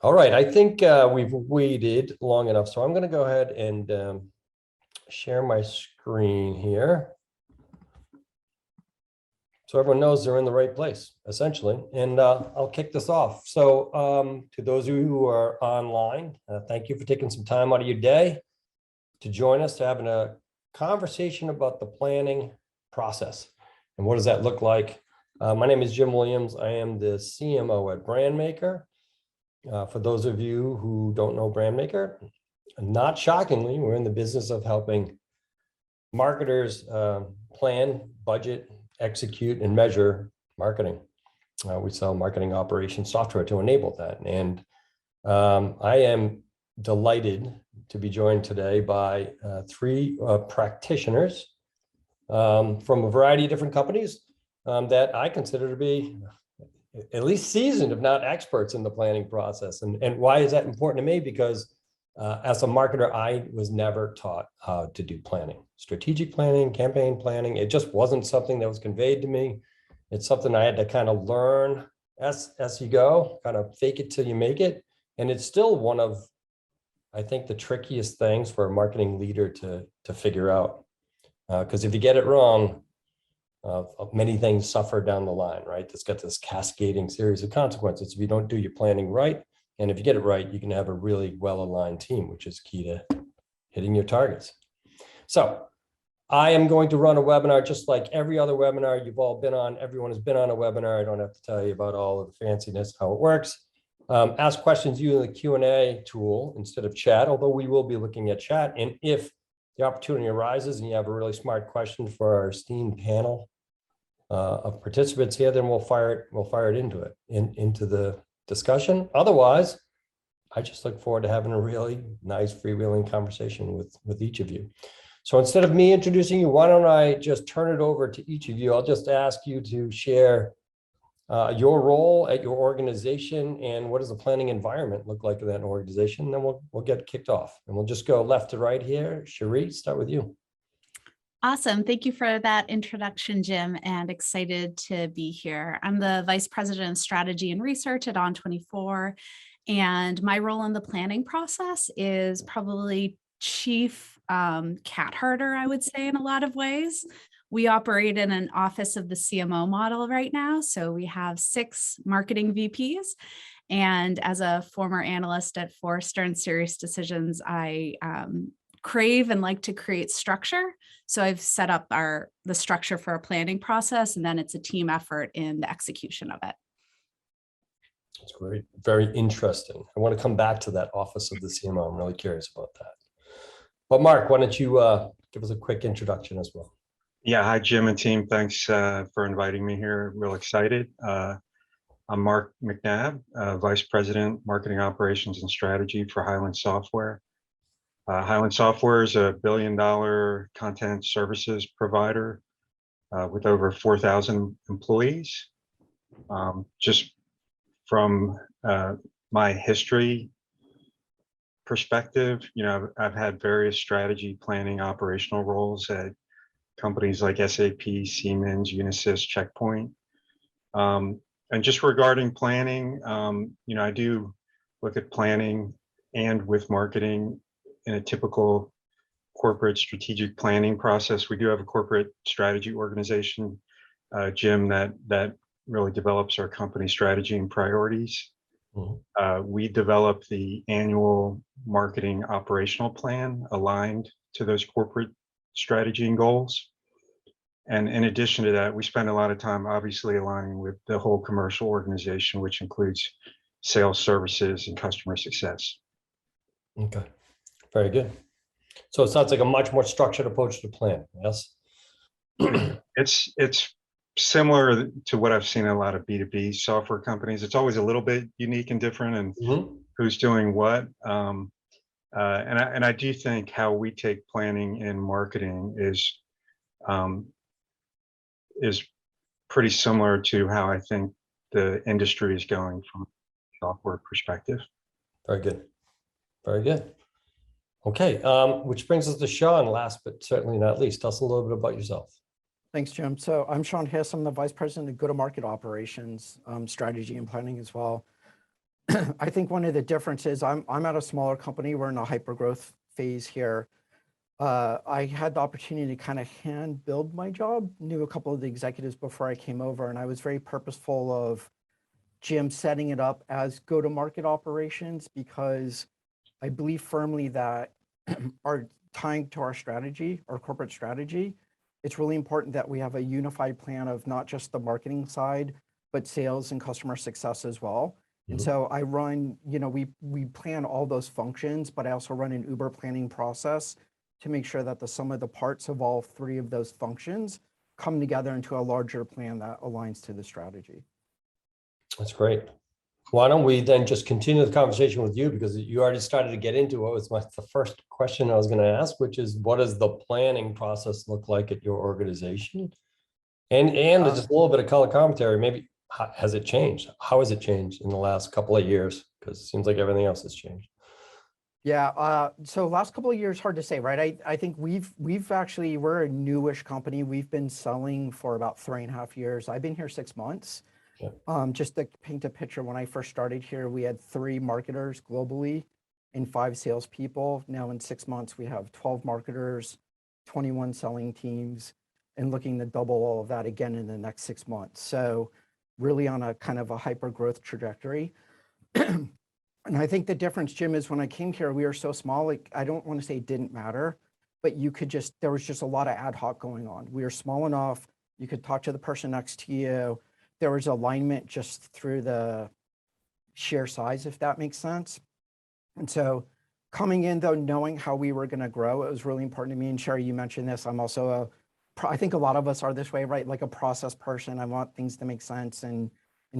All right, I think we've waited long enough, so I'm going to go ahead and share my screen here so everyone knows they're in the right place, essentially. And I'll kick this off. So to those of you who are online, thank you for taking some time out of your day to join us to having a conversation about the planning process. And what does that look like? My name is Jim Williams. I am the CMO at Brandmaker. For those of you who don't know Brandmaker, not shockingly, we're in the business of helping marketers plan, budget, execute, and measure marketing. We sell marketing operations software to enable that. And I am delighted to be joined today by three practitioners from a variety of different companies that I consider to be at least seasoned, if not experts in the planning process. And why is that important to me? Because as a marketer, I was never taught how to do planning, strategic planning, campaign planning. It just wasn't something that was conveyed to me. It's something I had to kind of learn as you go, kind of fake it till you make it. And it's still one of, I think, the trickiest things for a marketing leader to figure out. Because if you get it wrong, many things suffer down the line, right? It's got this cascading series of consequences if you don't do your planning right. And if you get it right, you can have a really well-aligned team, which is key to hitting your targets. So I am going to run a webinar just like every other webinar you've all been on. Everyone has been on a webinar. I don't have to tell you about all of the fanciness, how it works. Ask questions using the Q&A tool instead of chat, although we will be looking at chat. And if the opportunity arises and you have a really smart question for our esteemed panel of participants here, then we'll fire it into the discussion. Otherwise, I just look forward to having a really nice freewheeling conversation with each of you. So instead of me introducing you, why don't I just turn it over to each of you? I'll just ask you to share your role at your organization and what does the planning environment look like in that organization. And then we'll get kicked off and we'll just go left to right here. Cherie, start with you. Awesome. Thank you for that introduction, Jim, and excited to be here. I'm the Vice President of Strategy and Research at On24, and my role in the planning process is probably chief cat herder, I would say, in a lot of ways. We operate in an office of the CMO model right now, so we have 6 marketing VPs. And as a former analyst at Forrester and Serious Decisions, I crave and like to create structure. So I've set up the structure for a planning process, and then it's a team effort in the execution of it. That's great. Very interesting. I want to come back to that office of the CMO. I'm really curious about that. But Mark, why don't you give us a quick introduction as well? Yeah, hi, Jim and team. Thanks for inviting me here. Real excited. I'm Mark McNabb, Vice President, Marketing Operations and Strategy for Highland Software. Highland Software is a billion-dollar content services provider with over 4,000 employees. Just from my history perspective, I've had various strategy, planning, operational roles at companies like SAP, Siemens, Unisys, Checkpoint. And just regarding planning, I do look at planning and with marketing in a typical corporate strategic planning process. We do have a corporate strategy organization, Jim, that really develops our company strategy and priorities. Mm-hmm. We develop the annual marketing operational plan aligned to those corporate strategy and goals. And in addition to that, we spend a lot of time obviously aligning with the whole commercial organization, which includes sales, services, and customer success. Okay. Very good. So it sounds like a much more structured approach to plan. Yes. It's similar to what I've seen in a lot of B2B software companies. It's always a little bit unique and different, and mm-hmm. who's doing what. And I do think how we take planning and marketing is pretty similar to how I think the industry is going from a software perspective. Very good. Very good. Okay, which brings us to Sean, last but certainly not least. Tell us a little bit about yourself. Thanks, Jim. So I'm Sean Hess. I'm the Vice President of Go-to-Market Operations, Strategy and Planning as well. I think one of the differences, I'm at a smaller company. We're in a hyper growth phase here. I had the opportunity to kind of hand build my job, knew a couple of the executives before I came over, and I was very purposeful of Jim setting it up as go-to-market operations because I believe firmly that our tying to our strategy, our corporate strategy, it's really important that we have a unified plan of not just the marketing side, but sales and customer success as well. And so I run, we plan all those functions, but I also run an Uber planning process to make sure that the sum of the parts of all three of those functions come together into a larger plan that aligns to the strategy. That's great. Why don't we then just continue the conversation with you, because you already started to get into what was the first question I was going to ask, which is what does the planning process look like at your organization? And just a little bit of color commentary, maybe has it changed? How has it changed in the last couple of years? Because it seems like everything else has changed. Yeah, so last couple of years, hard to say, right? I think we've actually, we're a newish company. We've been selling for about 3.5 years. I've been here 6 months. Yeah. Just to paint a picture, when I first started here, we had 3 marketers globally and 5 salespeople. Now in 6 months, we have 12 marketers, 21 selling teams, and looking to double all of that again in the next 6 months. So really on a kind of a hyper growth trajectory. And I think the difference, Jim, is when I came here, we were so small, like, I don't want to say it didn't matter, but there was just a lot of ad hoc going on. We were small enough, you could talk to the person next to you. There was alignment just through the sheer size, if that makes sense. And so coming in though, knowing how we were going to grow, it was really important to me. And Sherry, you mentioned this, I'm also I think a lot of us are this way, right? Like a process person. I want things to make sense and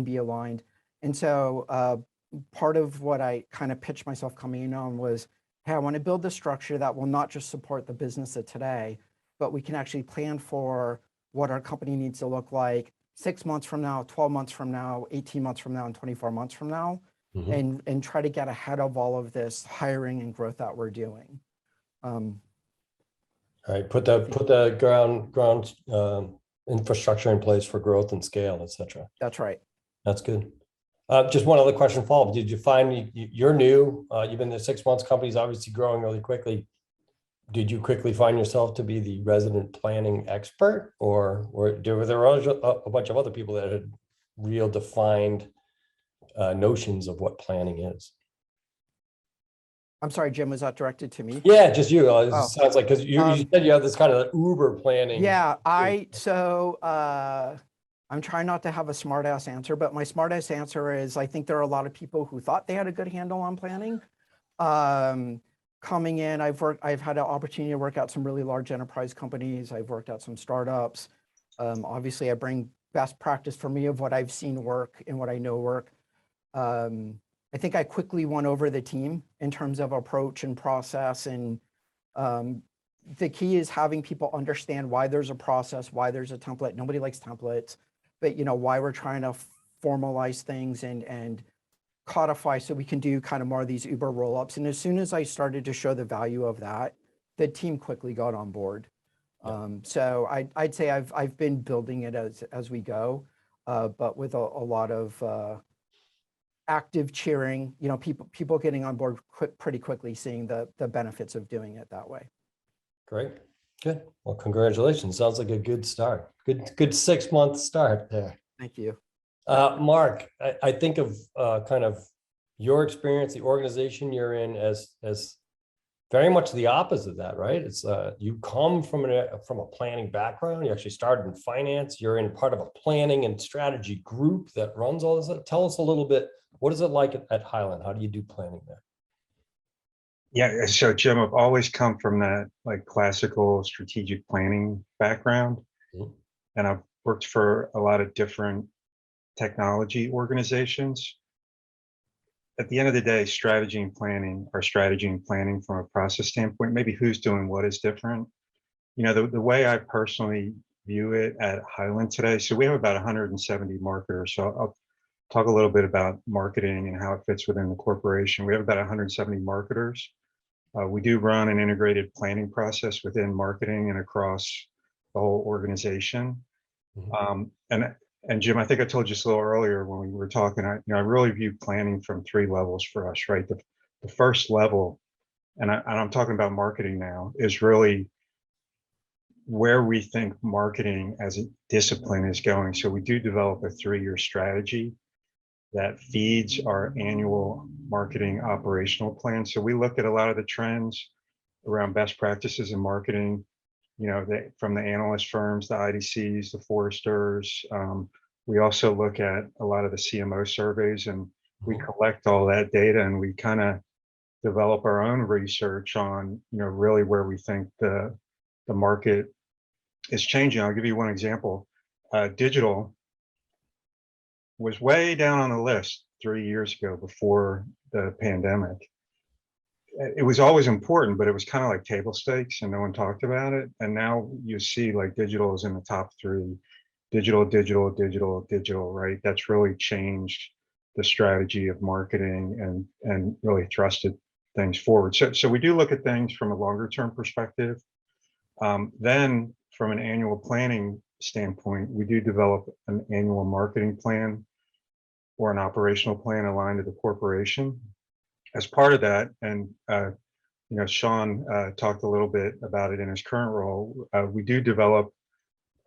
be aligned. And so part of what I kind of pitched myself coming in on was, hey, I want to build the structure that will not just support the business of today, but we can actually plan for what our company needs to look like 6 months from now, 12 months from now, 18 months from now, and 24 months from now, and try to get ahead of all of this hiring and growth that we're doing. All right, put the ground infrastructure in place for growth and scale, et cetera. That's right. That's good. Just one other question follow-up. Did you find you're new? You've been there 6 months. Company's obviously growing really quickly. Did you quickly find yourself to be the resident planning expert, or were there a bunch of other people that had real defined notions of what planning is? I'm sorry, Jim, was that directed to me? Yeah, just you. It sounds like, because you said you have this kind of Uber planning. Yeah, I'm trying not to have a smart ass answer, but my smart ass answer is I think there are a lot of people who thought they had a good handle on planning. Coming in, I've had an opportunity to work out some really large enterprise companies. I've worked out some startups. Obviously, I bring best practice for me of what I've seen work and what I know work. I think I quickly won over the team in terms of approach and process. And the key is having people understand why there's a process, why there's a template. Nobody likes templates, but why we're trying to formalize things and codify so we can do kind of more of these Uber roll-ups. And as soon as I started to show the value of that, the team quickly got on board. Yeah. So I'd say I've been building it as we go, but with a lot of active cheering, people getting on board pretty quickly, seeing the benefits of doing it that way. Great. Good. Well, congratulations. Sounds like a good start. Good 6 month start there. Thank you. Mark, I think of kind of your experience, the organization you're in as very much the opposite of that, right? It's you come from a planning background. You actually started in finance. You're in part of a planning and strategy group that runs all this. Tell us a little bit, what is it like at Highland? How do you do planning there? Yeah, so Jim, I've always come from that like classical strategic planning background, and I've worked for a lot of different technology organizations. At the end of the day, strategy and planning from a process standpoint, maybe who's doing what is different. The way I personally view it at Highland today, so we have about 170 marketers. So I'll talk a little bit about marketing and how it fits within the corporation. We have about 170 marketers. We do run an integrated planning process within marketing and across the whole organization. And And Jim, I think I told you just a little earlier when we were talking, I really view planning from three levels for us, right? The first level, and I'm talking about marketing now, is really where we think marketing as a discipline is going. So we do develop a 3-year strategy that feeds our annual marketing operational plan. So we look at a lot of the trends around best practices in marketing, from the analyst firms, the IDCs, the Forresters. We also look at a lot of the CMO surveys, and we collect all that data, and we kind of develop our own research on, really where we think the market is changing. I'll give you one example. Digital was way down on the list 3 years ago before the pandemic. It was always important, but it was kind of like table stakes and no one talked about it. And now you see like digital is in the top 3, digital, digital, digital, digital, right? That's really changed the strategy of marketing and really thrusted things forward. So we do look at things from a longer term perspective. Then from an annual planning standpoint, we do develop an annual marketing plan or an operational plan aligned to the corporation. As part of that, and Sean talked a little bit about it in his current role, we do develop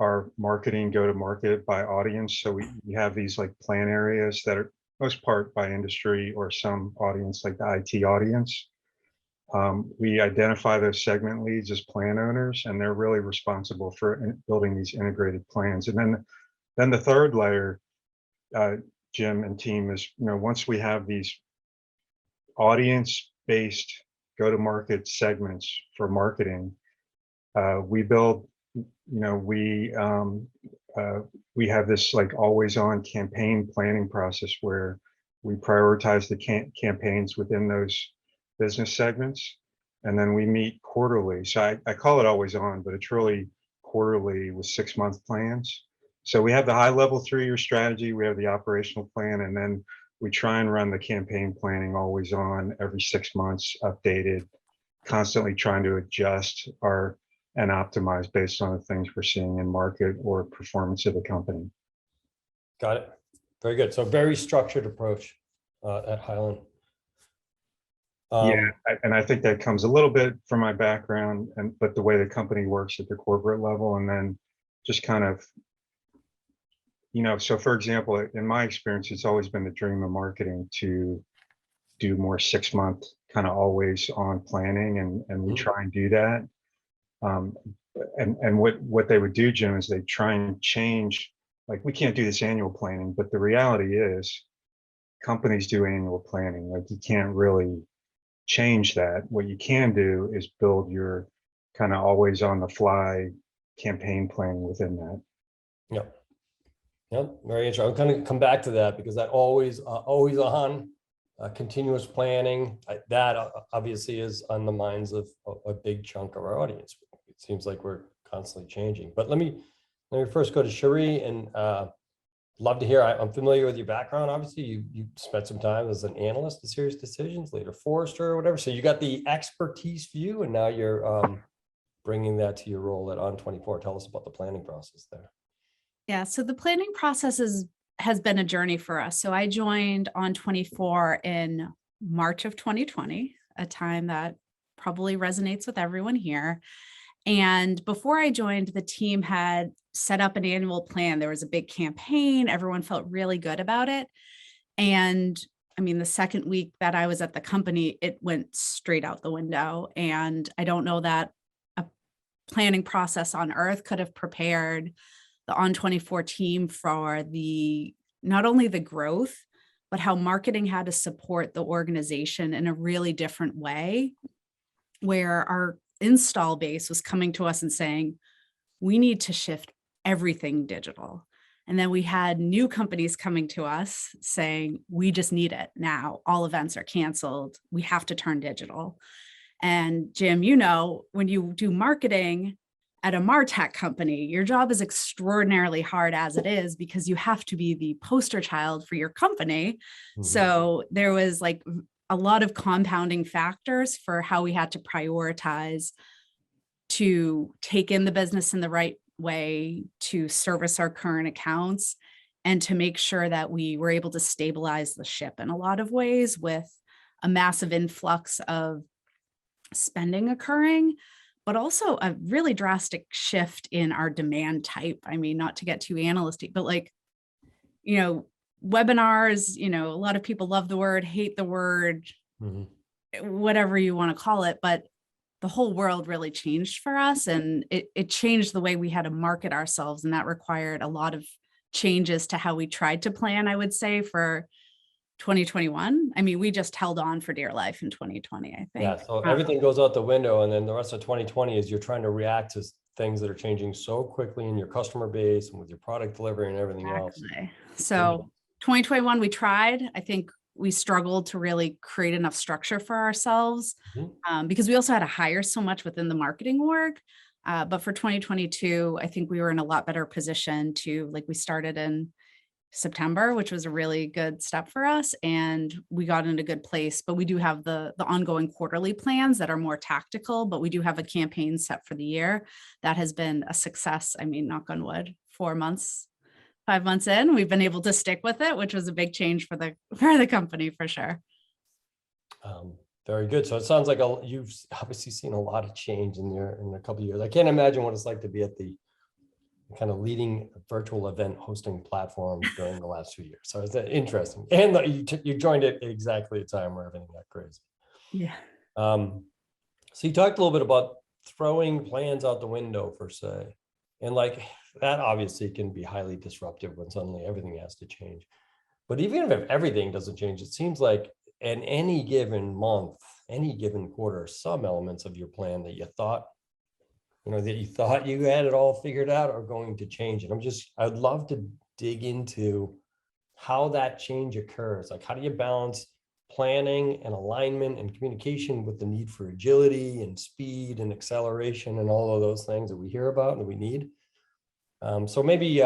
our marketing go-to-market by audience. So we have these like plan areas that are most part by industry or some audience like the IT audience. We identify those segment leads as plan owners, and they're really responsible for building these integrated plans. And then the third layer, Jim and team, is once we have these audience-based go-to-market segments for marketing, we build, we have this like always-on campaign planning process where we prioritize the campaigns within those business segments, and then we meet quarterly. So I call it always on, but it's really quarterly with 6-month plans. So we have the high-level 3-year strategy, we have the operational plan, and then we try and run the campaign planning always on every 6 months, updated, constantly trying to adjust and optimize based on the things we're seeing in market or performance of the company. Got it. Very good. So very structured approach at Highland. Yeah, and I think that comes a little bit from my background, but the way the company works at the corporate level, and then just kind of, so for example, in my experience, it's always been the dream of marketing to do more 6-month kind of always on planning, and we try and do that. And what they would do, Jim, is they try and change, like we can't do this annual planning, but the reality is companies do annual planning. Like you can't really change that. What you can do is build your kind of always on the fly campaign planning within that. Yep. Yep. Very interesting. I'm going to come back to that because that always on continuous planning, that obviously is on the minds of a big chunk of our audience. It seems like we're constantly changing. But let me first go to Cherie, and love to hear. I'm familiar with your background. Obviously, you spent some time as an analyst at Serious Decisions, later Forrester or whatever. So you got the expertise view, and now you're bringing that to your role at On24. Tell us about the planning process there. Yeah, so the planning process has been a journey for us. So I joined On24 in March of 2020, a time that probably resonates with everyone here. And before I joined, the team had set up an annual plan. There was a big campaign. Everyone felt really good about it. And I mean, the second week that I was at the company, it went straight out the window. And I don't know that a planning process on earth could have prepared the On24 team for not only the growth, but how marketing had to support the organization in a really different way, where our install base was coming to us and saying, we need to shift everything digital. And then we had new companies coming to us saying, we just need it now. All events are canceled. We have to turn digital. And Jim, when you do marketing at a MarTech company, your job is extraordinarily hard as it is because you have to be the poster child for your company. Mm-hmm. So there was like a lot of compounding factors for how we had to prioritize to take in the business in the right way, to service our current accounts, and to make sure that we were able to stabilize the ship in a lot of ways with a massive influx of spending occurring, but also a really drastic shift in our demand type. I mean, not to get too analysty, but like, webinars, a lot of people love the word, hate the word, whatever you want to call it, but the whole world really changed for us, and it changed the way we had to market ourselves, and that required a lot of changes to how we tried to plan, I would say, for 2021. I mean, we just held on for dear life in 2020, I think. Yeah, so everything goes out the window, and then the rest of 2020 is you're trying to react to things that are changing so quickly in your customer base and with your product delivery and everything else. Exactly. So 2021, we tried. I think we struggled to really create enough structure for ourselves because we also had to hire so much within the marketing org. But for 2022, I think we were in a lot better position to, like, we started in September, which was a really good step for us, and we got in a good place. But we do have the ongoing quarterly plans that are more tactical, but we do have a campaign set for the year that has been a success. I mean, knock on wood, 5 months in, we've been able to stick with it, which was a big change for the company for sure. Very good. So it sounds like you've obviously seen a lot of change in a couple of years. I can't imagine what it's like to be at the kind of leading virtual event hosting platform during the last few years. So it's interesting. And you joined it exactly at a time where everything got crazy. Yeah. So you talked a little bit about throwing plans out the window, per se. And like that obviously can be highly disruptive when suddenly everything has to change. But even if everything doesn't change, it seems like in any given month, any given quarter, some elements of your plan that you thought you had it all figured out are going to change. And I'd love to dig into how that change occurs. Like, how do you balance planning and alignment and communication with the need for agility and speed and acceleration and all of those things that we hear about and that we need? So maybe,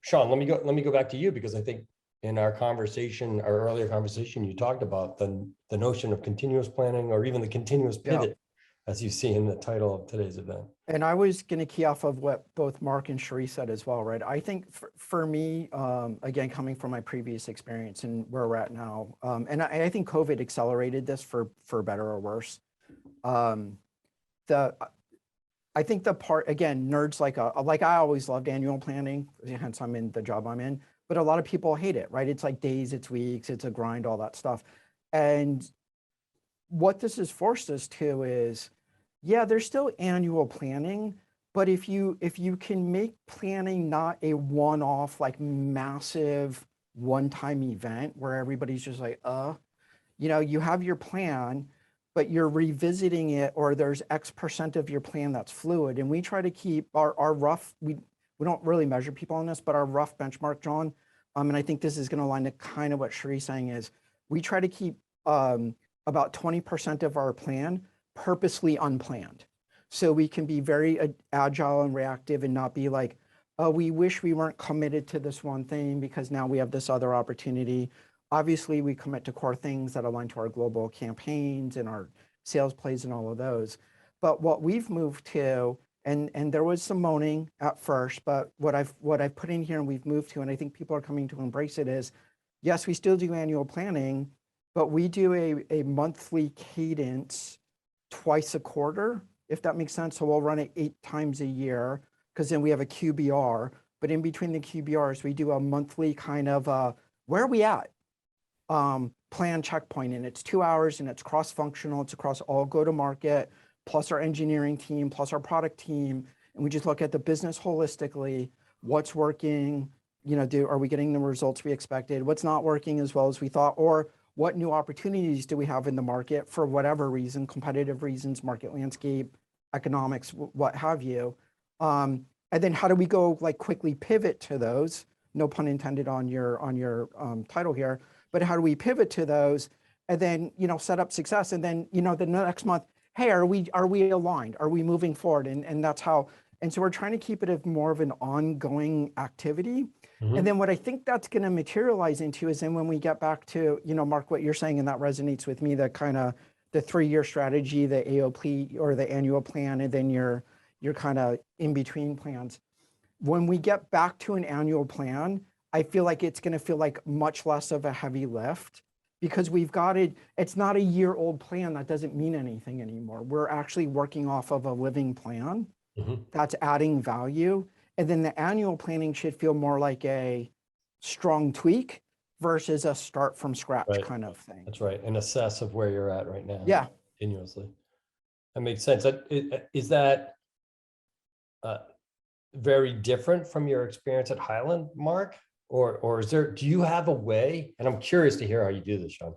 Sean, let me go back to you, because I think in our earlier conversation, you talked about the notion of continuous planning, or even the continuous pivot, as you see in the title of today's event. And I was going to key off of what both Mark and Cherie said as well, right? I think for me, again, coming from my previous experience and where we're at now, and I think COVID accelerated this for better or worse. I think the part, again, nerds like I always loved annual planning, hence I'm in the job I'm in, but a lot of people hate it, right? It's like days, it's weeks, it's a grind, all that stuff. And what this has forced us to is, yeah, there's still annual planning, but if you can make planning not a one-off, like massive one-time event where everybody's just like, you have your plan, but you're revisiting it, or there's X% of your plan that's fluid. And we try to keep our rough, we don't really measure people on this, but our rough benchmark, John, and I think this is going to align to kind of what Cherie's saying, is we try to keep about 20% of our plan purposely unplanned. So we can be very agile and reactive and not be like, oh, we wish we weren't committed to this one thing because now we have this other opportunity. Obviously, we commit to core things that align to our global campaigns and our sales plays and all of those. But what we've moved to, and there was some moaning at first, but what I've put in here and we've moved to, and I think people are coming to embrace it, is, yes, we still do annual planning, but we do a monthly cadence twice a quarter, if that makes sense. So we'll run it 8 times a year, because then we have a QBR. But in between the QBRs, we do a monthly kind of where are we at? Plan checkpoint, and it's 2 hours, and it's cross-functional. It's across all go-to-market, plus our engineering team, plus our product team, and we just look at the business holistically. What's working? Are we getting the results we expected? What's not working as well as we thought? Or what new opportunities do we have in the market for whatever reason, competitive reasons, market landscape, economics, what have you? And then how do we go quickly pivot to those? No pun intended on your title here, but how do we pivot to those and then set up success? And then the next month, hey, are we aligned? Are we moving forward? And that's how. And so we're trying to keep it as more of an ongoing activity. Mm-hmm. And then what I think that's going to materialize into is then when we get back to, Mark, what you're saying, and that resonates with me, the kind of the 3-year strategy, the AOP or the annual plan, and then your kind of in-between plans. When we get back to an annual plan, I feel like it's going to feel like much less of a heavy lift because we've got it. It's not a year-old plan. That doesn't mean anything anymore. We're actually working off of a living plan that's adding value. And then the annual planning should feel more like a strong tweak versus a start from scratch Right. kind of thing. That's right. An assess of where you're at right now. Yeah. Continuously. That makes sense. Is that very different from your experience at Highland, Mark? Or is there, do you have a way? And I'm curious to hear how you do this, Sean.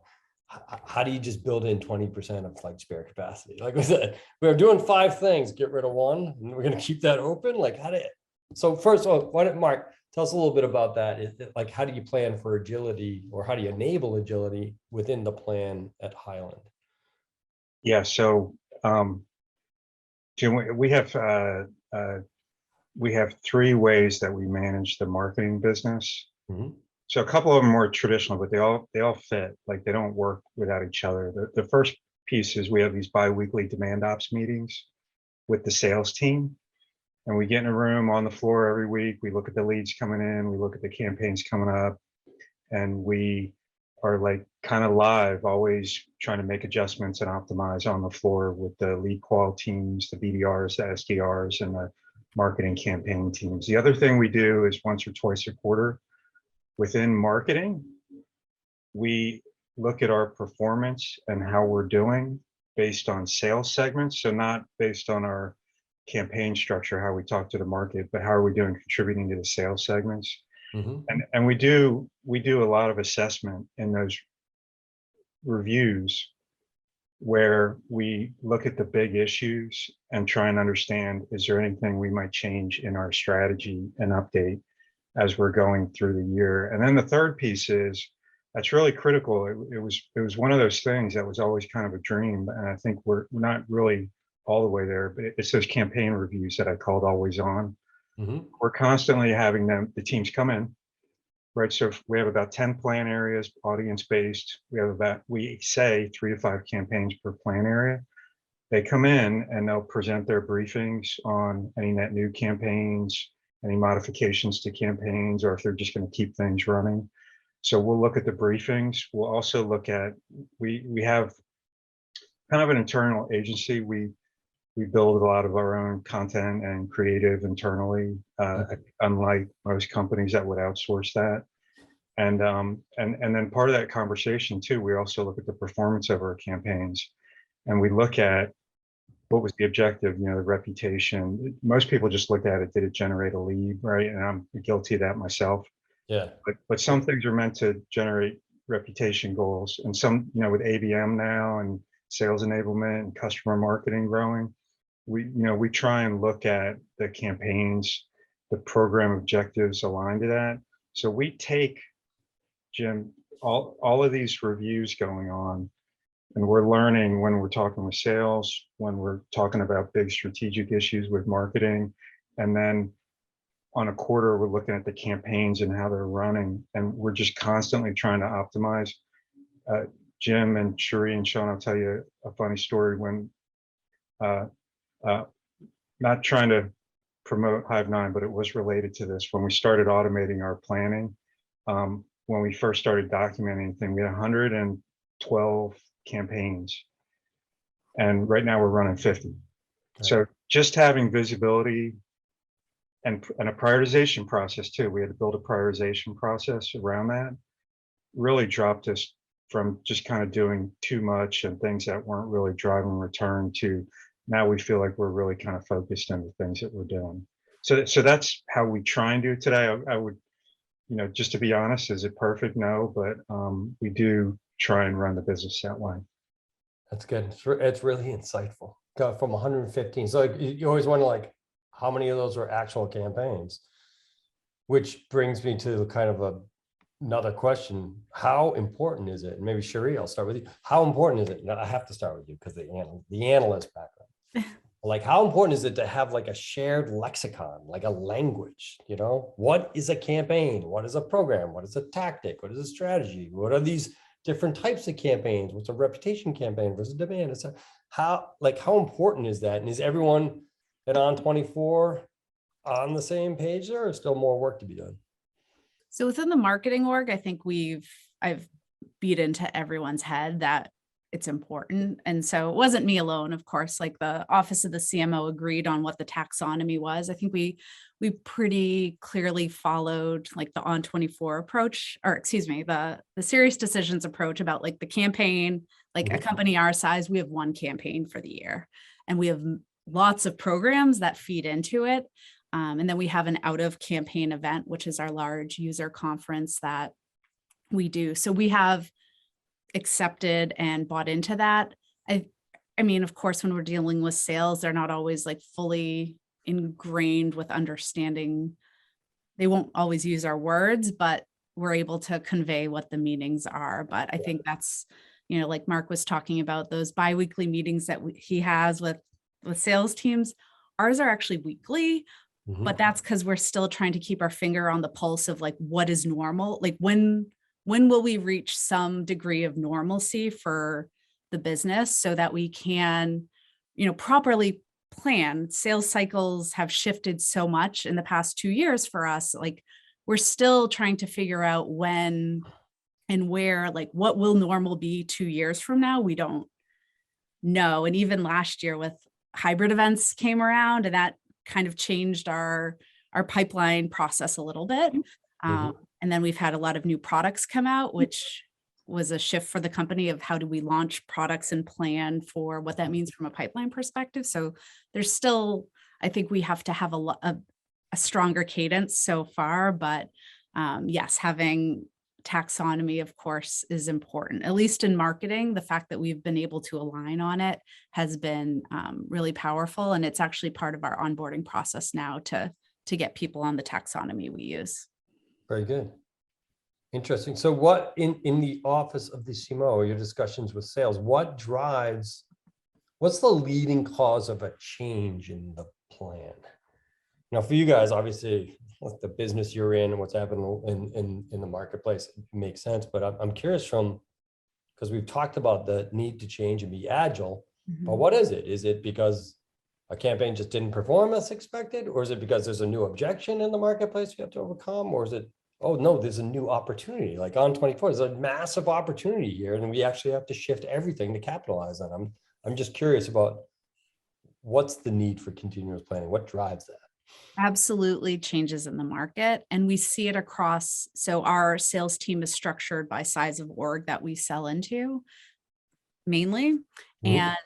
How do you just build in 20% of like spare capacity? Like we said, we're doing 5 things, get rid of 1, and we're going to keep that open. Like how do so first of all, why don't Mark tell us a little bit about that? Like how do you plan for agility, or how do you enable agility within the plan at Highland? Yeah, so Jim, we have 3 ways that we manage the marketing business. So a couple of them are traditional, but they all fit. Like they don't work without each other. The first piece is we have these bi-weekly demand ops meetings with the sales team, and we get in a room on the floor every week. We look at the leads coming in, we look at the campaigns coming up, and we are like kind of live, always trying to make adjustments and optimize on the floor with the lead qual teams, the BDRs, the SDRs, and the marketing campaign teams. The other thing we do is once or twice a quarter within marketing, we look at our performance and how we're doing based on sales segments. So not based on our campaign structure, how we talk to the market, but how are we doing contributing to the sales segments. And we do a lot of assessment in those reviews where we look at the big issues and try and understand, is there anything we might change in our strategy and update as we're going through the year. And then the third piece is that's really critical. It was one of those things that was always kind of a dream, and I think we're not really all the way there, but it's those campaign reviews that I called always on. We're constantly having the teams come in, right? So we have about 10 plan areas, audience-based. We say 3 to 5 campaigns per plan area. They come in and they'll present their briefings on any net new campaigns, any modifications to campaigns, or if they're just going to keep things running. So we'll look at the briefings. We'll also look at, we have kind of an internal agency. We build a lot of our own content and creative internally, unlike most companies that would outsource that. And then part of that conversation too, we also look at the performance of our campaigns, and we look at what was the objective, the reputation. Most people just look at it, did it generate a lead, right? And I'm guilty of that myself. Yeah. But some things are meant to generate reputation goals, and some, with ABM now and sales enablement and customer marketing growing, we try and look at the campaigns, the program objectives aligned to that. So we take, Jim, all of these reviews going on, and we're learning when we're talking with sales, when we're talking about big strategic issues with marketing, and then on a quarter, we're looking at the campaigns and how they're running, and we're just constantly trying to optimize. Jim and Cherie and Sean, I'll tell you a funny story when, not trying to promote Hive9, but it was related to this. When we started automating our planning, when we first started documenting things, we had 112 campaigns, and right now we're running 50. So just having visibility and a prioritization process too, we had to build a prioritization process around that, really dropped us from just kind of doing too much and things that weren't really driving return to now we feel like we're really kind of focused on the things that we're doing. So that's how we try and do it today. I would, just to be honest, is it perfect? No, but we do try and run the business that way. That's good. It's really insightful. Got from 115. So you always wonder how many of those are actual campaigns, which brings me to kind of another question. How important is it? And maybe Cherie, I'll start with you. How important is it? Now I have to start with you because the analyst background. How important is it to have a shared lexicon, like a language? What is a campaign? What is a program? What is a tactic? What is a strategy? What are these different types of campaigns? What's a reputation campaign versus demand? It's how important is that? And is everyone at On24 on the same page there, or still more work to be done? So within the marketing org, I think I've beat into everyone's head that it's important. And so it wasn't me alone, of course, like the office of the CMO agreed on what the taxonomy was. I think we pretty clearly followed like the On24 approach, or excuse me, the serious decisions approach about like the campaign, like a company our size, we have one campaign for the year and we have lots of programs that feed into it. And then we have an out of campaign event, which is our large user conference that we do. So we have accepted and bought into that. I mean, of course, when we're dealing with sales, they're not always like fully ingrained with understanding. They won't always use our words, but we're able to convey what the meanings are. But I think that's, you know, like Mark was talking about those biweekly meetings that he has with sales teams. Ours are actually weekly, but that's because we're still trying to keep our finger on the pulse of like what is normal, like when will we reach some degree of normalcy for the business so that we can, you know, properly plan. Sales cycles have shifted so much in the past 2 years for us. Like we're still trying to figure out when and where, like what will normal be 2 years from now? We don't know. And even last year with hybrid events came around and that kind of changed our pipeline process a little bit. And then we've had a lot of new products come out, which was a shift for the company of how do we launch products and plan for what that means from a pipeline perspective. So there's still, I think we have to have a stronger cadence so far, but yes, having taxonomy, of course, is important, at least in marketing. The fact that we've been able to align on it has been really powerful. And it's actually part of our onboarding process now to get people on the taxonomy we use. Very good. Interesting. So what in the office of the CMO or your discussions with sales, what's the leading cause of a change in the plan? Now, for you guys, obviously, the business you're in and what's happening in the marketplace makes sense. But I'm curious because we've talked about the need to change and be agile, but what is it? Is it because a campaign just didn't perform as expected? Or is it because there's a new objection in the marketplace you have to overcome? Or is it, oh no, there's a new opportunity, like On24, there's a massive opportunity here and we actually have to shift everything to capitalize on them. I'm just curious about what's the need for continuous planning? What drives that? Absolutely changes in the market. And we see it across. So our sales team is structured by size of org that we sell into mainly. And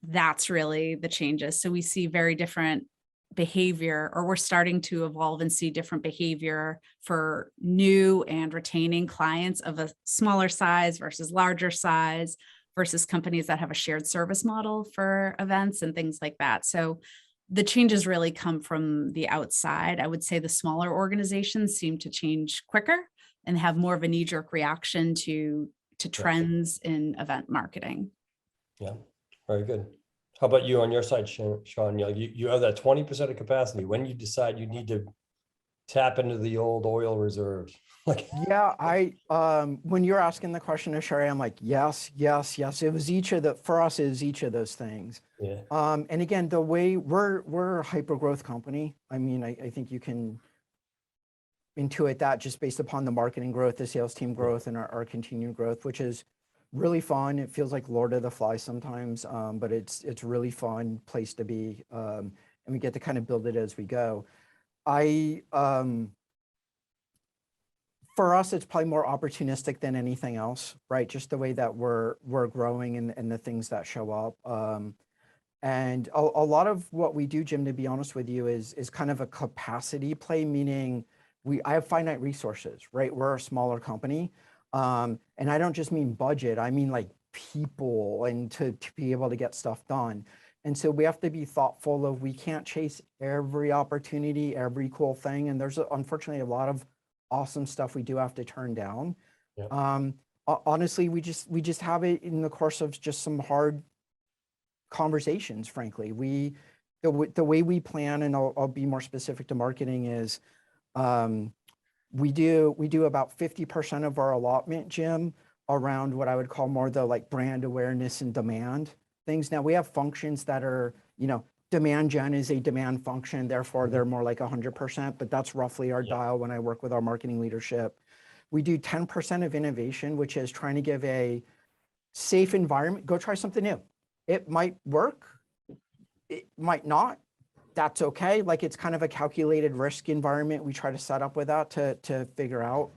that's really the changes. So we see very different behavior, or we're starting to evolve and see different behavior for new and retaining clients of a smaller size versus larger size versus companies that have a shared service model for events and things like that. So the changes really come from the outside. I would say the smaller organizations seem to change quicker and have more of a knee-jerk reaction to trends in event marketing. Yeah, very good. How about you on your side, Sean? You have that 20% of capacity. When you decide you need to tap into the old oil reserves. Yeah, when you're asking the question to Sherry, I'm like, yes. It was for us, it was each of those things. Yeah. And again, the way we're a hyper growth company. I mean, I think you can intuit that just based upon the marketing growth, the sales team growth, and our continued growth, which is really fun. It feels like Lord of the Flies sometimes, but it's really fun place to be. And we get to kind of build it as we go. For us, it's probably more opportunistic than anything else, right? Just the way that we're growing and the things that show up. And a lot of what we do, Jim, to be honest with you, is kind of a capacity play, meaning I have finite resources, right? We're a smaller company. And I don't just mean budget, I mean like people and to be able to get stuff done. And so we have to be thoughtful of, we can't chase every opportunity, every cool thing. And there's unfortunately a lot of awesome stuff we do have to turn down. Yeah. Honestly, we just have it in the course of just some hard conversations, frankly. The way we plan, and I'll be more specific to marketing, is we do about 50% of our allotment, Jim, around what I would call more the like brand awareness and demand things. Now we have functions that are, demand gen is a demand function, therefore they're more like 100%, but that's roughly our dial when I work with our marketing leadership. We do 10% of innovation, which is trying to give a safe environment. Go try something new. It might work, it might not. That's okay. Like, it's kind of a calculated risk environment we try to set up with that to figure out.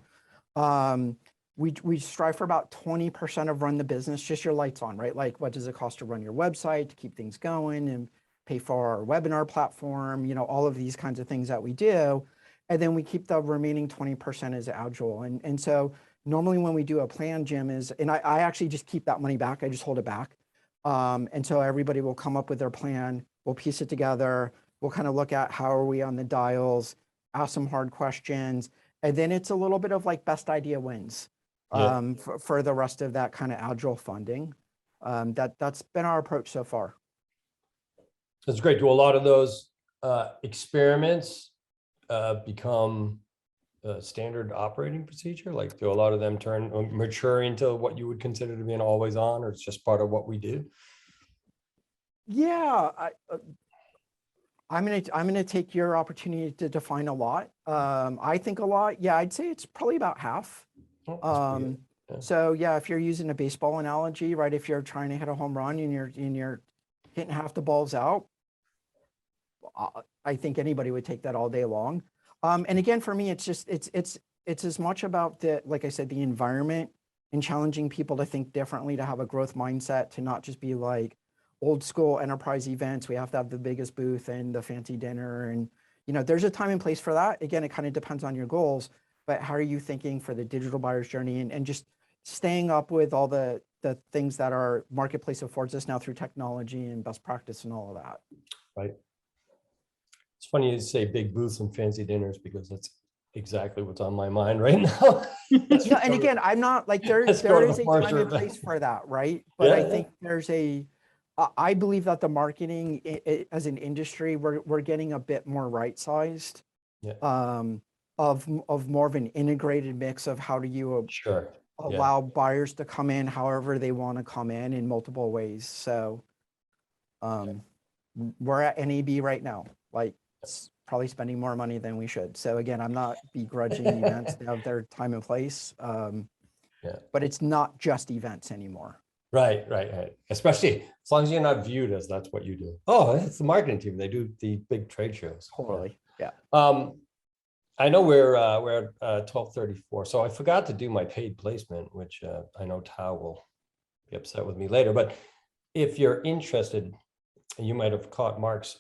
We strive for about 20% of run the business, just your lights on, right? Like, what does it cost to run your website, to keep things going, and pay for our webinar platform, all of these kinds of things that we do. And then we keep the remaining 20% as agile. And so normally when we do a plan, Jim, and I actually just keep that money back. I just hold it back. And so everybody will come up with their plan. We'll piece it together. We'll kind of look at how are we on the dials, ask some hard questions. And then it's a little bit of like best idea wins for the rest of that kind of agile funding. That's been our approach so far. That's great. Do a lot of those experiments become a standard operating procedure? Like, do a lot of them mature into what you would consider to be an always on, or it's just part of what we do? Yeah, I'm gonna take your opportunity to define a lot. I think a lot. Yeah, I'd say it's probably about half. So yeah, if you're using a baseball analogy, right? If you're trying to hit a home run and you're hitting half the balls out, I think anybody would take that all day long. And again, for me, it's as much about like I said, the environment and challenging people to think differently, to have a growth mindset, to not just be like old school enterprise events. We have to have the biggest booth and the fancy dinner, and there's a time and place for that. Again, it kind of depends on your goals, but how are you thinking for the digital buyer's journey, and just staying up with all the things that our marketplace affords us now through technology and best practice and all of that. Right. It's funny you say big booths and fancy dinners, because that's exactly what's on my mind right now. No, and again, I'm not like there is a time and place for that, right? But I think there's I believe that the marketing as an industry, we're getting a bit more right-sized, of more of an integrated mix of how do you allow buyers to come in however they want to come in multiple ways. So we're at NAB right now, like probably spending more money than we should. So again, I'm not begrudging events. They have their time and place, but it's not just events anymore. Right. Especially as long as you're not viewed as that's what you do. Oh, it's the marketing team. They do the big trade shows. Totally. Yeah. I know we're at 12:34, so I forgot to do my paid placement, which I know Tao will be upset with me later. But if you're interested, you might have caught Mark's.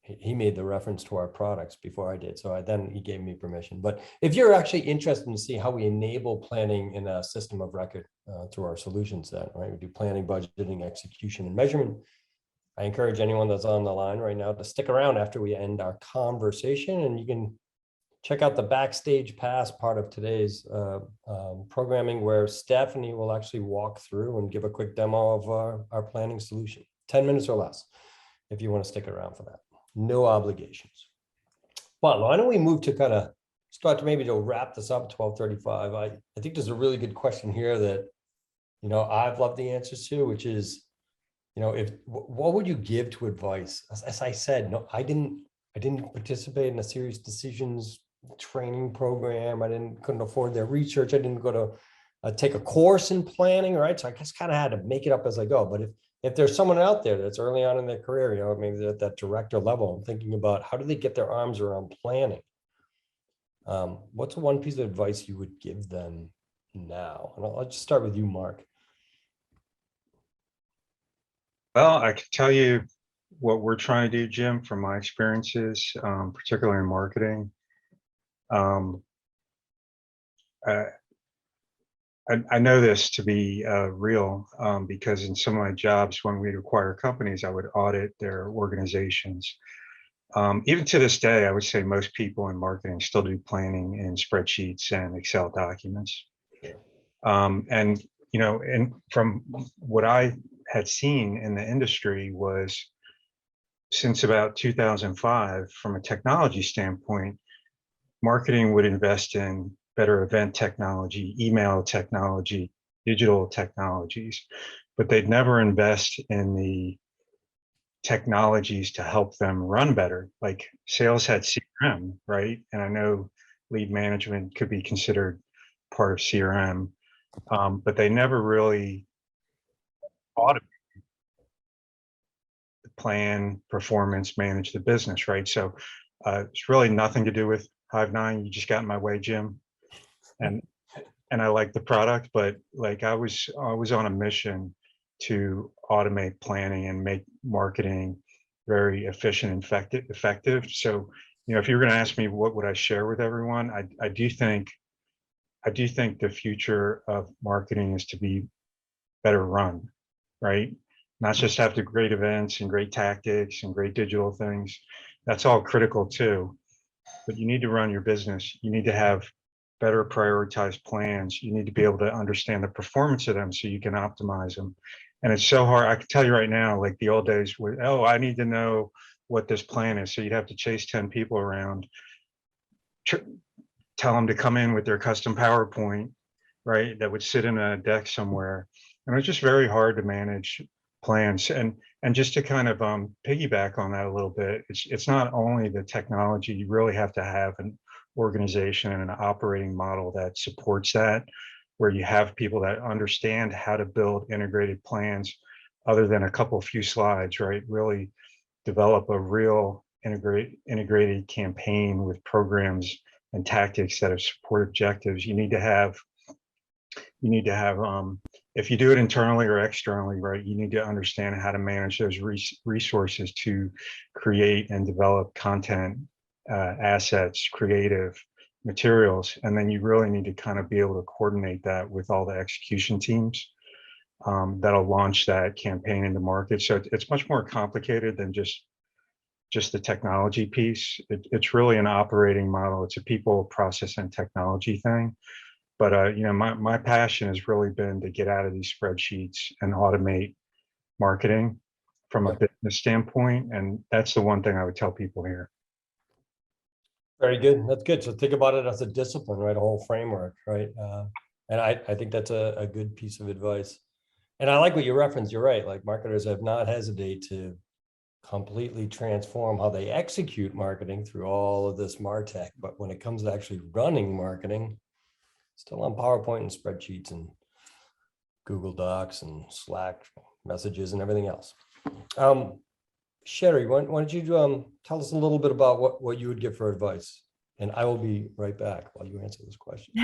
He made the reference to our products before I did, so then he gave me permission. But if you're actually interested in see how we enable planning in a system of record through our solution set, right? We do planning, budgeting, execution, and measurement. I encourage anyone that's on the line right now to stick around after we end our conversation, and you can check out the backstage pass part of today's programming, where Stephanie will actually walk through and give a quick demo of our planning solution, 10 minutes or less, if you want to stick around for that. No obligations. But why don't we move to kind of start to maybe to wrap this up, 12:35. I think there's a really good question here that, I've loved the answers to, which is, what would you give to advice? As I said, no, I didn't participate in a serious decisions training program. Couldn't afford their research. I didn't go to take a course in planning, right? So I just kind of had to make it up as I go. But if there's someone out there that's early on in their career, maybe they're at that director level, and thinking about how do they get their arms around planning, what's one piece of advice you would give them now? And I'll just start with you, Mark. Well, I can tell you what we're trying to do, Jim, from my experiences, particularly in marketing. I know this to be real because in some of my jobs, when we'd acquire companies, I would audit their organizations. Even to this day, I would say most people in marketing still do planning in spreadsheets and Excel documents. And from what I had seen in the industry was, since about 2005, from a technology standpoint, marketing would invest in better event technology, email technology, digital technologies, but they'd never invest in the technologies to help them run better. Like sales had CRM, right? And I know lead management could be considered part of CRM, but they never really automated the plan, performance, manage the business, right? So it's really nothing to do with Hive9. You just got in my way, Jim. And I like the product, but like I was on a mission to automate planning and make marketing very efficient and effective. So, you know, if you're going to ask me what would I share with everyone, I do think the future of marketing is to be better run, right? Not just have the great events and great tactics and great digital things. That's all critical too. But you need to run your business. You need to have better prioritized plans. You need to be able to understand the performance of them so you can optimize them. And it's so hard. I can tell you right now, like the old days where, oh, I need to know what this plan is. So you'd have to chase 10 people around, tell them to come in with their custom PowerPoint, right? That would sit in a deck somewhere. And it's just very hard to manage plans. And just to kind of piggyback on that a little bit, it's not only the technology, you really have to have an organization and an operating model that supports that, where you have people that understand how to build integrated plans other than a couple few slides, right? Really develop a real integrated campaign with programs and tactics that support objectives. You need to have if you do it internally or externally, right, you need to understand how to manage those resources to create and develop content, assets, creative materials. And then you really need to kind of be able to coordinate that with all the execution teams that'll launch that campaign into market. So it's much more complicated than just the technology piece. It's really an operating model. It's a people, process, and technology thing. But you know, my passion has really been to get out of these spreadsheets and automate marketing from a business standpoint. And that's the one thing I would tell people here. Very good. That's good. So think about it as a discipline, right? A whole framework, right? And I think that's a good piece of advice. And I like what you referenced. You're right. Like marketers have not hesitated to completely transform how they execute marketing through all of this MarTech. But when it comes to actually running marketing, still on PowerPoint and spreadsheets and Google Docs and Slack messages and everything else. Sherry, why don't you tell us a little bit about what you would give for advice? And I will be right back while you answer this question.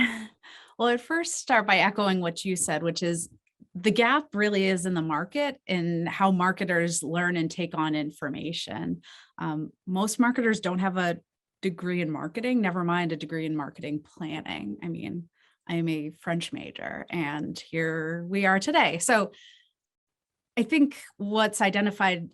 Well, I'd first start by echoing what you said, which is the gap really is in the market and how marketers learn and take on information. Most marketers don't have a degree in marketing, never mind a degree in marketing planning. I mean, I'm a French major and here we are today. So I think what's identified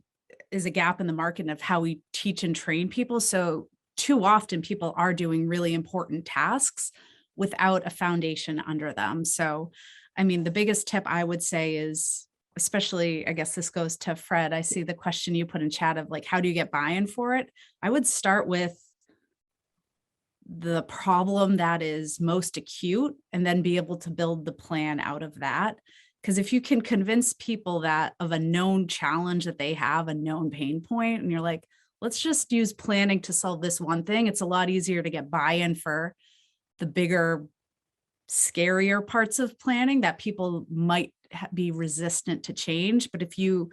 is a gap in the market of how we teach and train people. So too often people are doing really important tasks without a foundation under them. So, I mean, the biggest tip I would say is, especially, I guess this goes to Fred, I see the question you put in chat of like, how do you get buy-in for it? I would start with the problem that is most acute and then be able to build the plan out of that. Because if you can convince people that of a known challenge that they have, a known pain point, and you're like, let's just use planning to solve this one thing, it's a lot easier to get buy-in for the bigger, scarier parts of planning that people might be resistant to change. But if you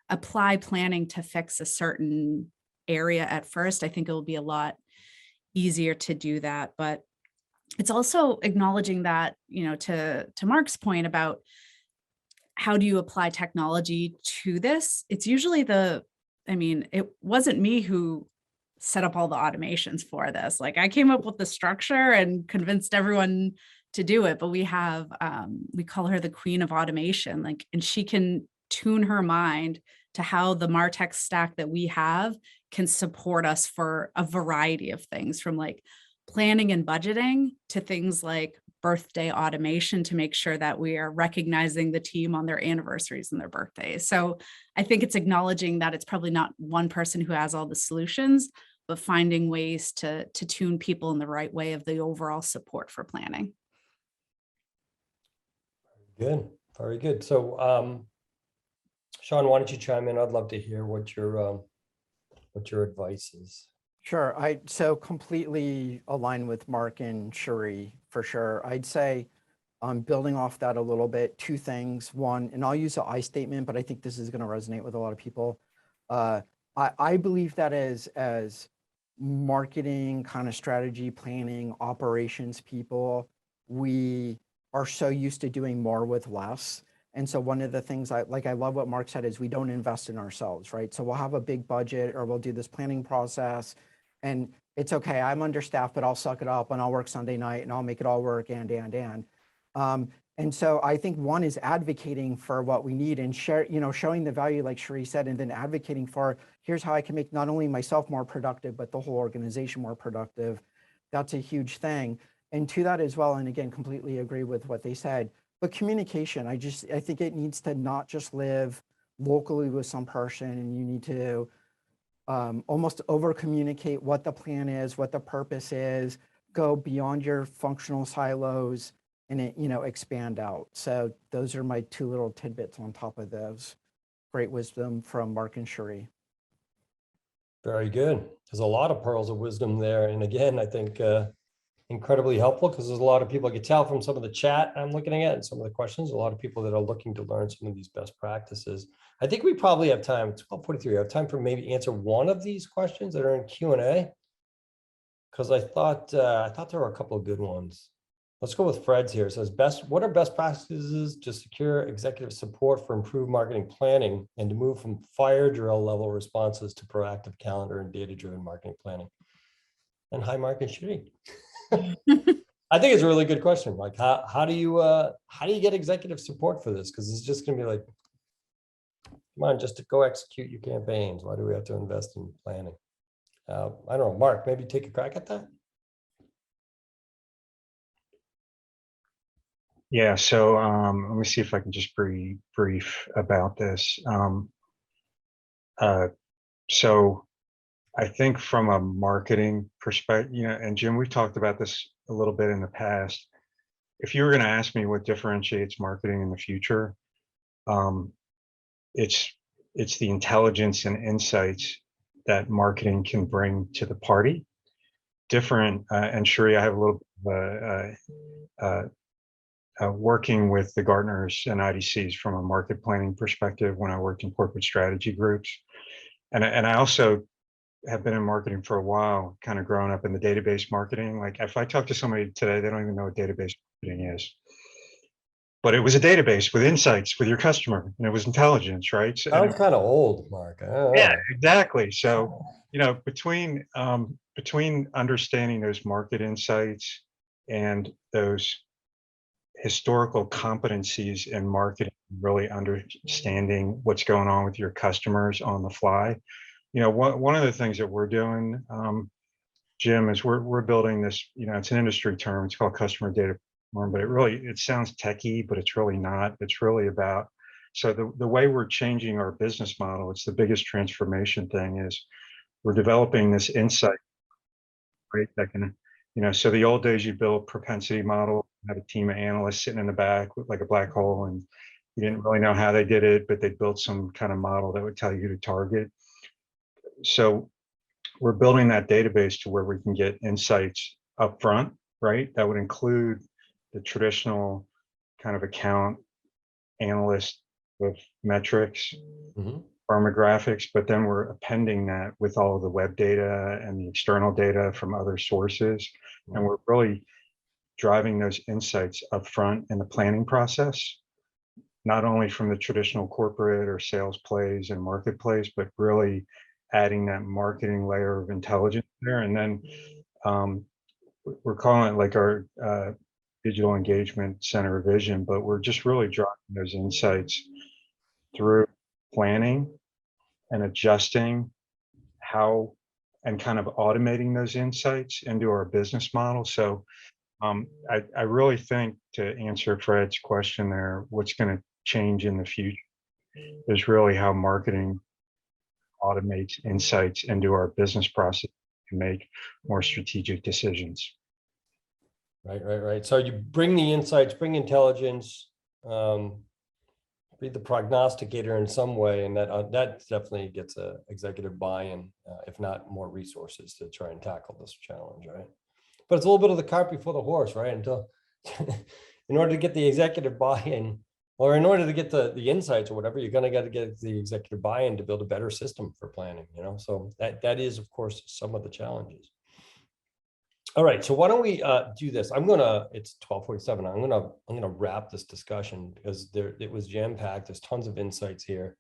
apply planning to fix a certain area at first, I think it will be a lot easier to do that. But it's also acknowledging that, you know, to Mark's point about how do you apply technology to this? It's usually it wasn't me who set up all the automations for this. Like I came up with the structure and convinced everyone to do it, but we have, we call her the queen of automation, like, and she can tune her mind to how the MarTech stack that we have can support us for a variety of things, from like planning and budgeting to things like birthday automation to make sure that we are recognizing the team on their anniversaries and their birthdays. So I think it's acknowledging that it's probably not one person who has all the solutions, but finding ways to tune people in the right way of the overall support for planning. Good, very good. So Sean, why don't you chime in? I'd love to hear what your advice is. Sure. I so completely align with Mark and Shuri for sure. I'd say building off that a little bit, two things. One, and I'll use the I statement, but I think this is going to resonate with a lot of people. I believe that as marketing, kind of strategy, planning, operations people, we are so used to doing more with less. And so one of the things I love what Mark said is we don't invest in ourselves, right? So we'll have a big budget or we'll do this planning process and it's okay, I'm understaffed, but I'll suck it up and I'll work Sunday night and I'll make it all work and. And so I think one is advocating for what we need and showing the value like Shuri said, and then advocating for here's how I can make not only myself more productive, but the whole organization more productive. That's a huge thing. And to that as well, and again, completely agree with what they said, but communication, I think it needs to not just live locally with some person and you need to almost over communicate what the plan is, what the purpose is, go beyond your functional silos and expand out. So those are my two little tidbits on top of those. Great wisdom from Mark and Shuri. Very good. There's a lot of pearls of wisdom there. And again, I think incredibly helpful because there's a lot of people, I could tell from some of the chat I'm looking at and some of the questions, a lot of people that are looking to learn some of these best practices. I think we probably have time, 12:43, I have time for maybe answer one of these questions that are in Q&A because I thought there were a couple of good ones. Let's go with Fred's here. It says, what are best practices to secure executive support for improved marketing planning and to move from fire drill level responses to proactive calendar and data-driven marketing planning? And hi, Mark and Shuri. I think it's a really good question. Like, how do you get executive support for this? Because it's just going to be like, come on, just to go execute your campaigns. Why do we have to invest in planning? I don't know, Mark, maybe take a crack at that. Yeah, so let me see if I can just be brief about this. So I think from a marketing perspective, and Jim, we've talked about this a little bit in the past. If you were going to ask me what differentiates marketing in the future, it's the intelligence and insights that marketing can bring to the party. Different, and Shuri, I have a little bit of working with the Gartners and IDCs from a market planning perspective when I worked in corporate strategy groups. And I also have been in marketing for a while, kind of growing up in the database marketing. Like if I talk to somebody today, they don't even know what database marketing is. But it was a database with insights with your customer and it was intelligence, right? Sounds kind of old, Mark. Yeah, exactly. So, between understanding those market insights and those historical competencies in marketing, really understanding what's going on with your customers on the fly. One of the things that we're doing, Jim, is we're building this, it's an industry term, it's called customer data platform, but it sounds techie, but it's really not. It's really about, so the way we're changing our business model, it's the biggest transformation thing is we're developing this insight, right? That can, so the old days you build propensity model, have a team of analysts sitting in the back with like a black hole and you didn't really know how they did it, but they built some kind of model that would tell you who to target. So we're building that database to where we can get insights up front, right? That would include the traditional kind of account analyst with metrics, firmographics, but then we're appending that with all of the web data and the external data from other sources. And we're really driving those insights up front in the planning process, not only from the traditional corporate or sales plays and marketplace, but really adding that marketing layer of intelligence there. And then we're calling it like our digital engagement center of vision, but we're just really driving those insights through planning and adjusting how and kind of automating those insights into our business model. So I really think, to answer Fred's question there, what's going to change in the future is really how marketing automates insights into our business process to make more strategic decisions. Right. So you bring the insights, bring intelligence, be the prognosticator in some way, and that definitely gets a executive buy-in, if not more resources to try and tackle this challenge, right? But it's a little bit of the cart before the horse, right? Until in order to get the executive buy-in, or in order to get the insights or whatever, you're going to got to get the executive buy-in to build a better system for planning, you know? So that is, of course, some of the challenges. All right, so why don't we do this? It's 12:47. I'm gonna wrap this discussion because it was jam-packed. There's tons of insights here.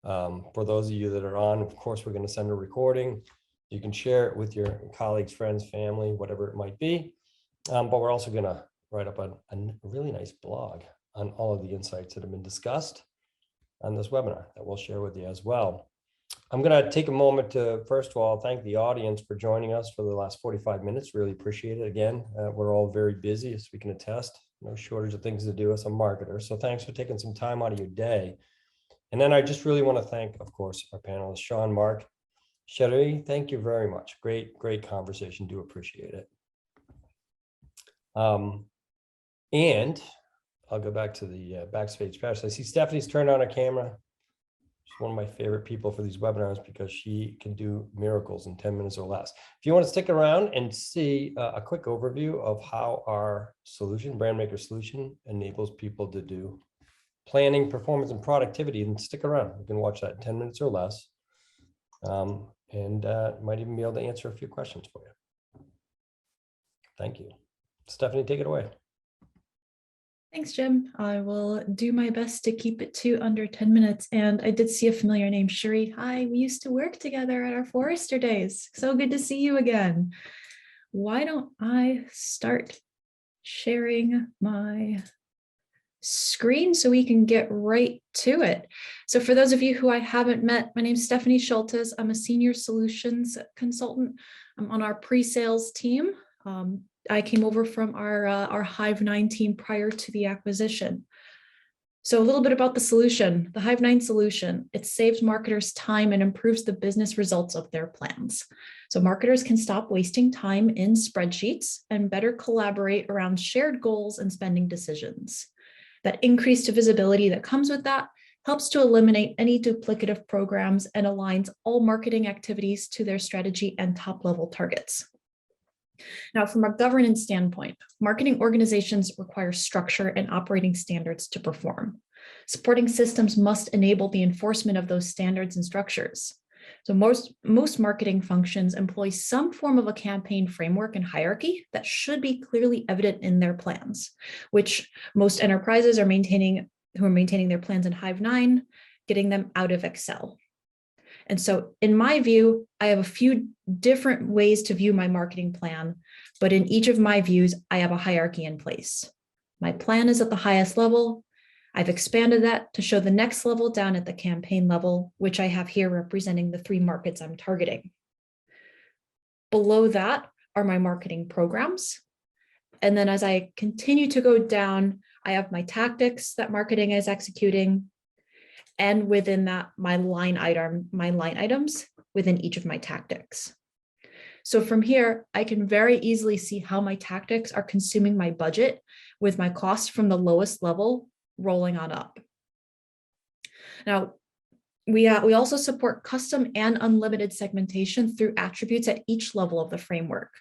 For those of you that are on, of course, we're going to send a recording. You can share it with your colleagues, friends, family, whatever it might be. But we're also going to write up a really nice blog on all of the insights that have been discussed on this webinar that we'll share with you as well. I'm going to take a moment to, first of all, thank the audience for joining us for the last 45 minutes. Really appreciate it. Again, we're all very busy, as we can attest. No shortage of things to do as a marketer. So thanks for taking some time out of your day. And then I just really want to thank, of course, our panelists, Sean, Mark, Sherry. Thank you very much. Great conversation. Do appreciate it. And I'll go back to the backstage pass. I see Stephanie's turned on her camera. She's one of my favorite people for these webinars because she can do miracles in 10 minutes or less. If you want to stick around and see a quick overview of how our solution, Brandmaker solution, enables people to do planning, performance, and productivity, then stick around. You can watch that in 10 minutes or less. And might even be able to answer a few questions for you. Thank you. Stephanie, take it away. Thanks, Jim. I will do my best to keep it to under 10 minutes. And I did see a familiar name, Sherry. Hi, we used to work together at our Forester days. So good to see you again. Why don't I start sharing my screen so we can get right to it. So for those of you who I haven't met, my name is Stephanie Schultes. I'm a senior solutions consultant. I'm on our pre-sales team. I came over from our Hive 9 team prior to the acquisition. So a little bit about the solution, the Hive 9 solution. It saves marketers time and improves the business results of their plans. So marketers can stop wasting time in spreadsheets and better collaborate around shared goals and spending decisions. That increased visibility that comes with that helps to eliminate any duplicative programs and aligns all marketing activities to their strategy and top-level targets. Now, from a governance standpoint, marketing organizations require structure and operating standards to perform. Supporting systems must enable the enforcement of those standards and structures. So most marketing functions employ some form of a campaign framework and hierarchy that should be clearly evident in their plans, which most enterprises are maintaining their plans in Hive 9, getting them out of Excel. And so in my view, I have a few different ways to view my marketing plan, but in each of my views, I have a hierarchy in place. My plan is at the highest level. I've expanded that to show the next level down at the campaign level, which I have here representing the 3 markets I'm targeting. Below that are my marketing programs. And then as I continue to go down, I have my tactics that marketing is executing. And within that, my line items within each of my tactics. So from here, I can very easily see how my tactics are consuming my budget with my costs from the lowest level rolling on up. Now, we also support custom and unlimited segmentation through attributes at each level of the framework.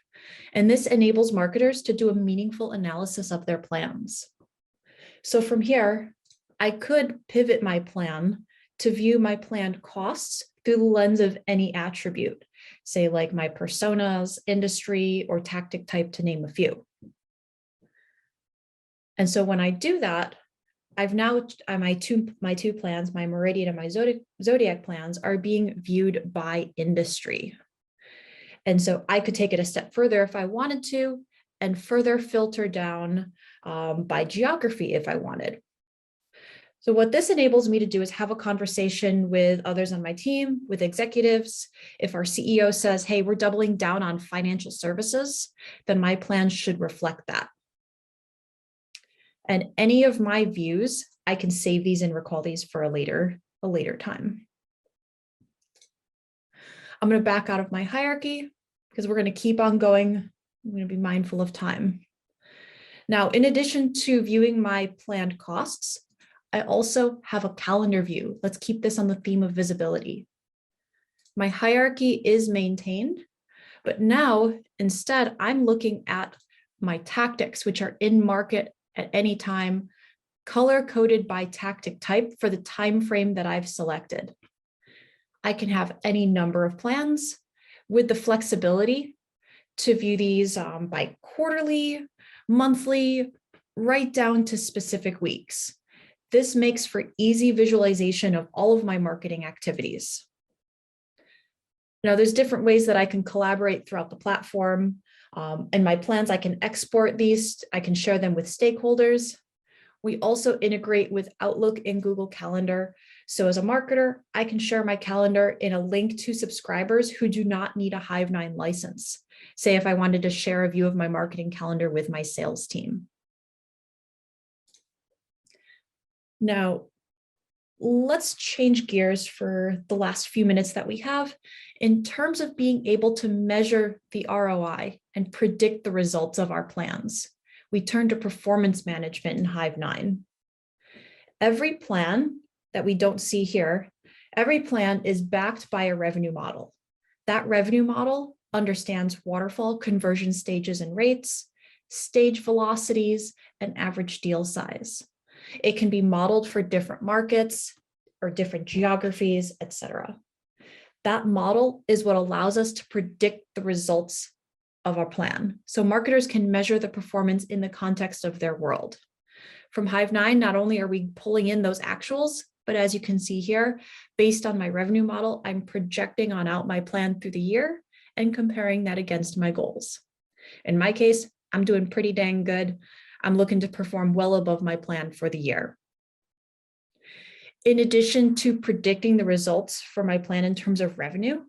And this enables marketers to do a meaningful analysis of their plans. So from here, I could pivot my plan to view my planned costs through the lens of any attribute, say like my personas, industry, or tactic type, to name a few. And so when I do that, I've now, my two plans, my Meridian and my Zodiac plans, are being viewed by industry. And so I could take it a step further if I wanted to, and further filter down by geography if I wanted. So what this enables me to do is have a conversation with others on my team, with executives. If our CEO says, hey, we're doubling down on financial services, then my plan should reflect that. And any of my views, I can save these and recall these for a later time. I'm going to back out of my hierarchy because we're going to keep on going. I'm going to be mindful of time. Now, in addition to viewing my planned costs, I also have a calendar view. Let's keep this on the theme of visibility. My hierarchy is maintained, but now instead I'm looking at my tactics, which are in market at any time, color coded by tactic type for the time frame that I've selected. I can have any number of plans with the flexibility to view these by quarterly, monthly, right down to specific weeks. This makes for easy visualization of all of my marketing activities. Now, there's different ways that I can collaborate throughout the platform. In my plans, I can export these, I can share them with stakeholders. We also integrate with Outlook and Google Calendar. So as a marketer, I can share my calendar in a link to subscribers who do not need a Hive9 license. Say if I wanted to share a view of my marketing calendar with my sales team. Now, let's change gears for the last few minutes that we have in terms of being able to measure the ROI and predict the results of our plans. We turn to performance management in Hive9. Every plan that we don't see here, every plan is backed by a revenue model. That revenue model understands waterfall conversion stages and rates, stage velocities, and average deal size. It can be modeled for different markets or different geographies, etc. That model is what allows us to predict the results of our plan. So marketers can measure the performance in the context of their world. From Hive9, not only are we pulling in those actuals, but as you can see here, based on my revenue model, I'm projecting on out my plan through the year and comparing that against my goals. In my case, I'm doing pretty dang good. I'm looking to perform well above my plan for the year. In addition to predicting the results for my plan in terms of revenue,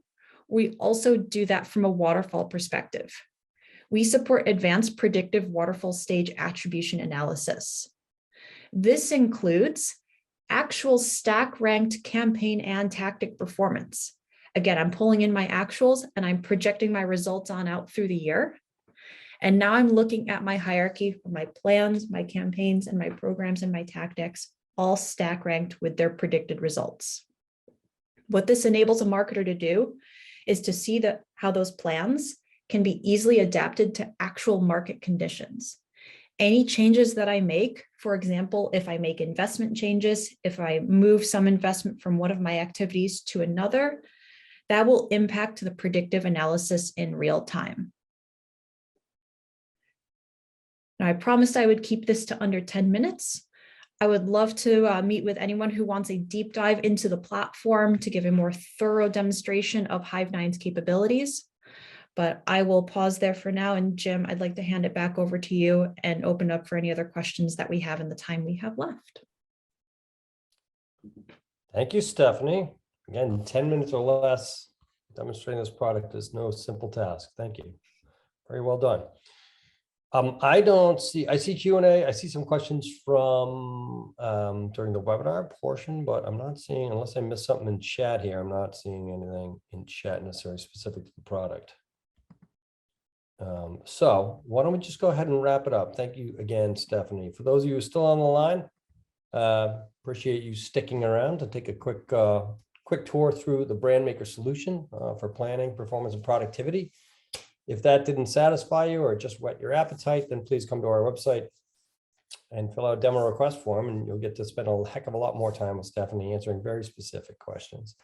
we also do that from a waterfall perspective. We support advanced predictive waterfall stage attribution analysis. This includes actual stack ranked campaign and tactic performance. Again, I'm pulling in my actuals and I'm projecting my results on out through the year. And now I'm looking at my hierarchy for my plans, my campaigns, and my programs and my tactics, all stack ranked with their predicted results. What this enables a marketer to do is to see how those plans can be easily adapted to actual market conditions. Any changes that I make, for example, if I make investment changes, if I move some investment from one of my activities to another, that will impact the predictive analysis in real time. Now, I promised I would keep this to under 10 minutes. I would love to meet with anyone who wants a deep dive into the platform to give a more thorough demonstration of Hive9's capabilities. But I will pause there for now. And Jim, I'd like to hand it back over to you and open up for any other questions that we have in the time we have left. Thank you, Stephanie. Again, 10 minutes or less demonstrating this product is no simple task. Thank you. Very well done. I see Q&A. I see some questions from during the webinar portion, but I'm not seeing, unless I missed something in chat here, I'm not seeing anything in chat necessarily specific to the product. So why don't we just go ahead and wrap it up? Thank you again, Stephanie. For those of you who are still on the line, appreciate you sticking around to take a quick tour through the Brand Maker solution for planning, performance, and productivity. If that didn't satisfy you or just whet your appetite, then please come to our website and fill out a demo request form, and you'll get to spend a heck of a lot more time with Stephanie answering very specific questions.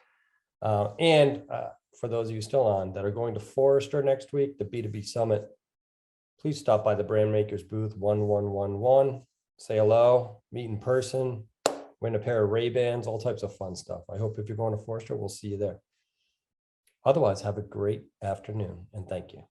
For those of you still on that are going to Forrester next week, the B2B Summit, please stop by the Brand Makers booth 1111, say hello, meet in person, win a pair of Ray-Bans, all types of fun stuff. I hope if you're going to Forrester, we'll see you there. Otherwise, have a great afternoon and thank you.